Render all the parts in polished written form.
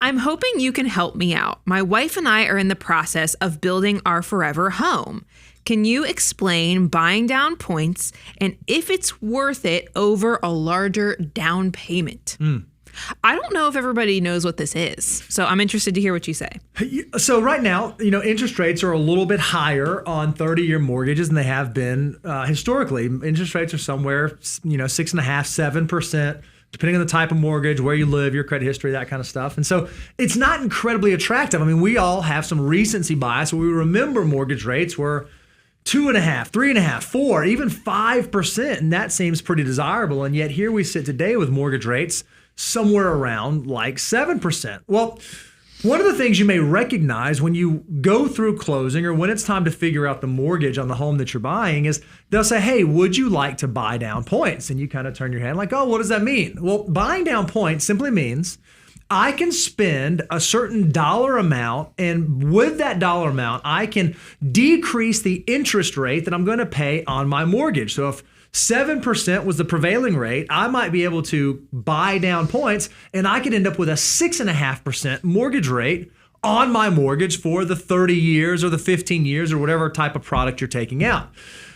I'm hoping you can help me out. My wife and I are in the process of building our forever home. Can you explain buying down points and if it's worth it over a larger down payment? I don't know if everybody knows what this is, so I'm interested to hear what you say. So right now, interest rates are a little bit higher on 30-year mortgages than they have been historically. Interest rates are somewhere, 6.5%, 7%. Depending on the type of mortgage, where you live, your credit history, that kind of stuff. And so it's not incredibly attractive. I mean, we all have some recency bias where we remember mortgage rates were 2.5%, 3.5%, 4%, even 5%. And that seems pretty desirable. And yet here we sit today with mortgage rates somewhere around like 7%. Well, one of the things you may recognize when you go through closing or when it's time to figure out the mortgage on the home that you're buying is they'll say, hey, would you like to buy down points? And you kind of turn your head like, oh, what does that mean? Well, buying down points simply means I can spend a certain dollar amount, and with that dollar amount, I can decrease the interest rate that I'm going to pay on my mortgage. So if 7% was the prevailing rate, I might be able to buy down points and I could end up with a 6.5% mortgage rate on my mortgage for the 30 years or the 15 years or whatever type of product you're taking out.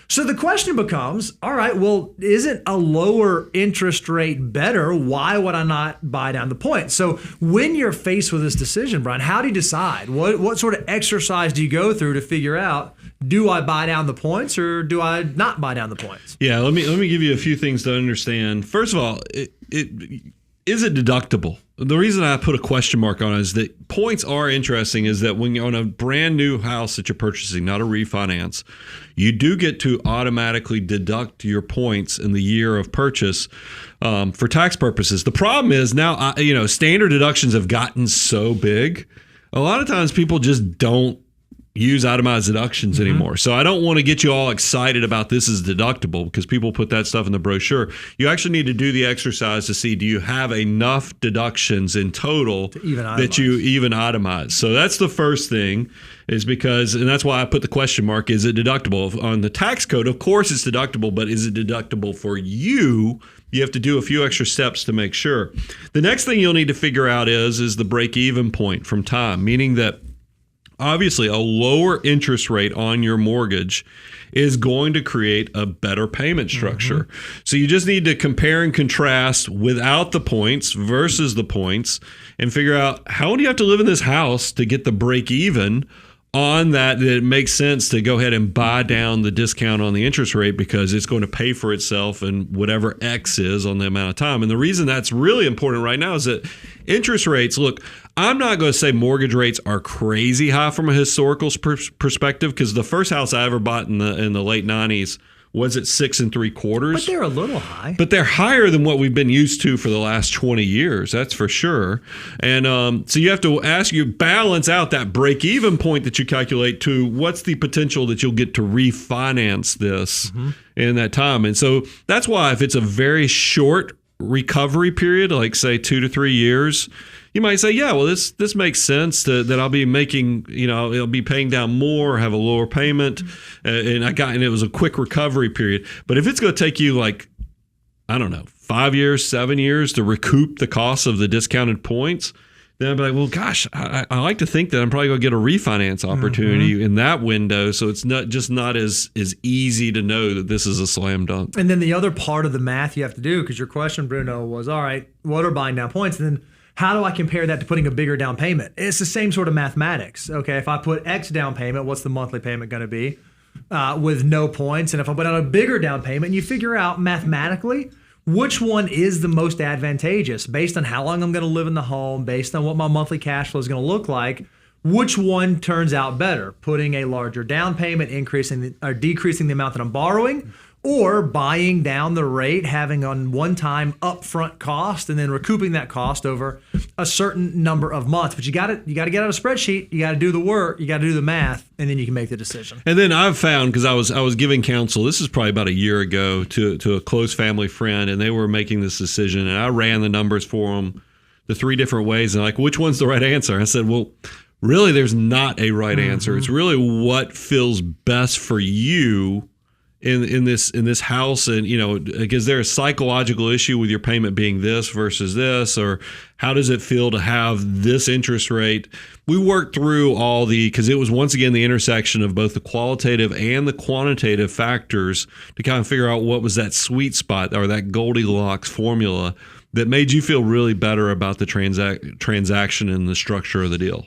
So the question becomes, all right, well, isn't a lower interest rate better? Why would I not buy down the points? So when you're faced with this decision, Brian, how do you decide? What sort of exercise do you go through to figure out, do I buy down the points or do I not buy down the points? Yeah, let me give you a few things to understand. First of all, is it deductible? The reason I put a question mark on it is that points are interesting is that when you're on a brand new house that you're purchasing, not a refinance, you do get to automatically deduct your points in the year of purchase for tax purposes. The problem is now, standard deductions have gotten so big. A lot of times people just don't use itemized deductions anymore. So I don't want to get you all excited about this as deductible because people put that stuff in the brochure. You actually need to do the exercise to see, do you have enough deductions in total that you even itemize? So that's the first thing is because, and that's why I put the question mark, is it deductible? On the tax code, of course it's deductible, but is it deductible for you? You have to do a few extra steps to make sure. The next thing you'll need to figure out is the break-even point from time, meaning that obviously, a lower interest rate on your mortgage is going to create a better payment structure. So you just need to compare and contrast without the points versus the points and figure out how do you have to live in this house to get the break even on that it makes sense to go ahead and buy down the discount on the interest rate because it's going to pay for itself and whatever X is on the amount of time. And the reason that's really important right now is that interest rates, look, I'm not going to say mortgage rates are crazy high from a historical perspective because the first house I ever bought in the late 90s was at 6 3/4. But they're a little high. But they're higher than what we've been used to for the last 20 years. That's for sure. And so you have to balance out that break-even point that you calculate to what's the potential that you'll get to refinance this in that time. And so that's why if it's a very short recovery period, like say 2 to 3 years, you might say, yeah, well, this makes sense that I'll be making, I'll be paying down more, have a lower payment, and it was a quick recovery period. But if it's going to take you 5 years, 7 years to recoup the cost of the discounted points, then I'd be like, well, gosh, I like to think that I'm probably going to get a refinance opportunity in that window. So it's not as easy to know that this is a slam dunk. And then the other part of the math you have to do, because your question, Bruno, was, all right, what are buying down points? And then how do I compare that to putting a bigger down payment? It's the same sort of mathematics. Okay, if I put X down payment, what's the monthly payment going to be with no points? And if I put out a bigger down payment, you figure out mathematically which one is the most advantageous based on how long I'm going to live in the home, based on what my monthly cash flow is going to look like. Which one turns out better? Putting a larger down payment, increasing or decreasing the amount that I'm borrowing, or buying down the rate, having on one-time upfront cost and then recouping that cost over a certain number of months. But you got to get out a spreadsheet, you got to do the work, you got to do the math, and then you can make the decision. And then I've found, because I was giving counsel, this is probably about a year ago, to a close family friend, and they were making this decision, and I ran the numbers for them, the 3 different ways, and which one's the right answer? I said, well, really, there's not a right answer. It's really what feels best for you in this house, and is there a psychological issue with your payment being this versus this, or how does it feel to have this interest rate? We worked through all because it was once again the intersection of both the qualitative and the quantitative factors to kind of figure out what was that sweet spot or that Goldilocks formula that made you feel really better about the transaction and the structure of the deal.